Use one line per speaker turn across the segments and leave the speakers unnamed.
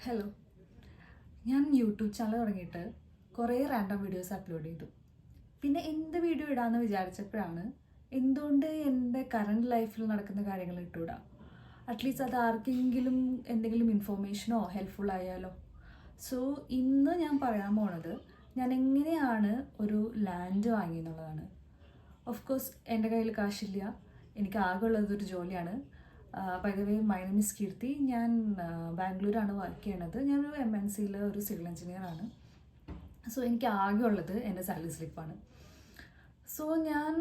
Hello, ഞാൻ YouTube channel തുടങ്ങിയിട്ട് കുറേ റാൻഡം വീഡിയോസ് അപ്ലോഡ് ചെയ്തു. പിന്നെ എന്ത് വീഡിയോ ഇടാമെന്ന് വിചാരിച്ചപ്പോഴാണ് എന്തുകൊണ്ട് എൻ്റെ കറണ്ട് ലൈഫിൽ നടക്കുന്ന കാര്യങ്ങൾ ഇട്ടുവിടാം. അറ്റ്ലീസ്റ്റ് അത് ആർക്കെങ്കിലും എന്തെങ്കിലും ഇൻഫോർമേഷനോ ഹെൽപ്ഫുൾ ആയാലോ. സോ ഇന്ന് ഞാൻ പറയാൻ പോണത് ഞാൻ എങ്ങനെയാണ് ഒരു ലാൻഡ് വാങ്ങിയെന്നുള്ളതാണ്. ഓഫ് കോഴ്സ് എൻ്റെ കയ്യിൽ കാശില്ല, എനിക്ക് ആകെ ഉള്ളതൊരു ജോലിയാണ്. By the way, my name is Keerthi. ഞാൻ ബാംഗ്ലൂരാണ് വർക്ക് ചെയ്യണത്. ഞാനൊരു MNCയിൽ ഒരു സിവിൽ എഞ്ചിനീയറാണ്. സോ എനിക്ക് ആകെ ഉള്ളത് എൻ്റെ സാലറി സ്ലിപ്പാണ്. സോ ഞാൻ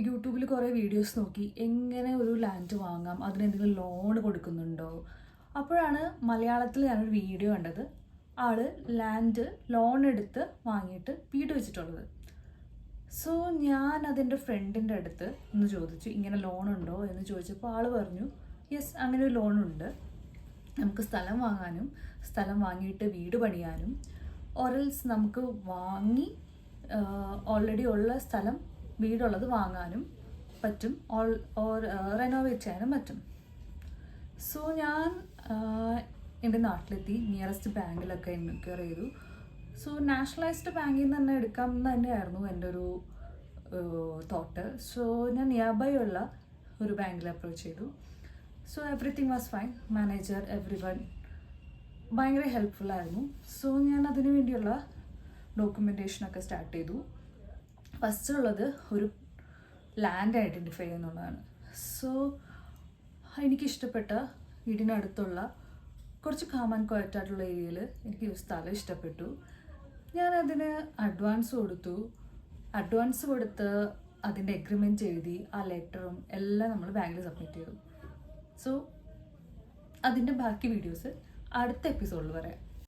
യൂട്യൂബിൽ കുറേ വീഡിയോസ് നോക്കി എങ്ങനെ ഒരു ലാൻഡ് വാങ്ങാം, അതിനെന്തെങ്കിലും ലോൺ കൊടുക്കുന്നുണ്ടോ. അപ്പോഴാണ് മലയാളത്തിൽ ഞാനൊരു വീഡിയോ കണ്ടത്. ആൾ ലാൻഡ് ലോൺ എടുത്ത് വാങ്ങിയിട്ട് വീട് വെച്ചിട്ടുള്ളത്. സോ ഞാൻ അതെൻ്റെ ഫ്രണ്ടിൻ്റെ അടുത്ത് ഒന്ന് ചോദിച്ചു, ഇങ്ങനെ ലോൺ ഉണ്ടോ എന്ന് ചോദിച്ചപ്പോൾ ആൾ പറഞ്ഞു, യെസ്, അങ്ങനെ ഒരു ലോണുണ്ട്. നമുക്ക് സ്ഥലം വാങ്ങാനും സ്ഥലം വാങ്ങിയിട്ട് വീട് പണിയാനും, ഓറൽസ് നമുക്ക് വാങ്ങി ഓൾറെഡി ഉള്ള സ്ഥലം വീടുള്ളത് വാങ്ങാനും പറ്റും, ഓർ റെനോവേറ്റ് ചെയ്യാനും പറ്റും. സോ ഞാൻ എൻ്റെ നാട്ടിലെത്തി, നിയറസ്റ്റ് ബാങ്കിലൊക്കെ എൻക്വയർ ചെയ്തു. സോ നാഷണലൈസ്ഡ് ബാങ്കിൽ നിന്ന് തന്നെ എടുക്കാം എന്ന് തന്നെയായിരുന്നു എൻ്റെ ഒരു തോട്ട്. സോ ഞാൻ നിയർ ബൈ ഉള്ള ഒരു ബാങ്കിൽ അപ്രോച്ച് ചെയ്തു. So everything was fine. Manager, every one ഭയങ്കര ഹെൽപ്ഫുള്ളായിരുന്നു. സോ ഞാൻ അതിനു വേണ്ടിയുള്ള ഡോക്യുമെൻറ്റേഷനൊക്കെ സ്റ്റാർട്ട് ചെയ്തു. ഫസ്റ്റ് ഉള്ളത് ഒരു ലാൻഡ് ഐഡൻറ്റിഫൈ ചെയ്യുന്നുള്ളതാണ്. സോ എനിക്കിഷ്ടപ്പെട്ട വീടിനടുത്തുള്ള കുറച്ച് കാം ആൻഡ് ക്വയറ്റ് ആയിട്ടുള്ള ഏരിയയിൽ എനിക്ക് ഒരു സ്ഥലം ഇഷ്ടപ്പെട്ടു. ഞാനതിന് അഡ്വാൻസ് കൊടുത്ത് അതിൻ്റെ എഗ്രിമെൻറ്റ് എഴുതി ആ ലെറ്ററും എല്ലാം നമ്മൾ ബാങ്കിൽ സബ്മിറ്റ് ചെയ്തു. സോ അതിൻ്റെ ബാക്കി വീഡിയോസ് അടുത്ത എപ്പിസോഡിൽ പറയാം.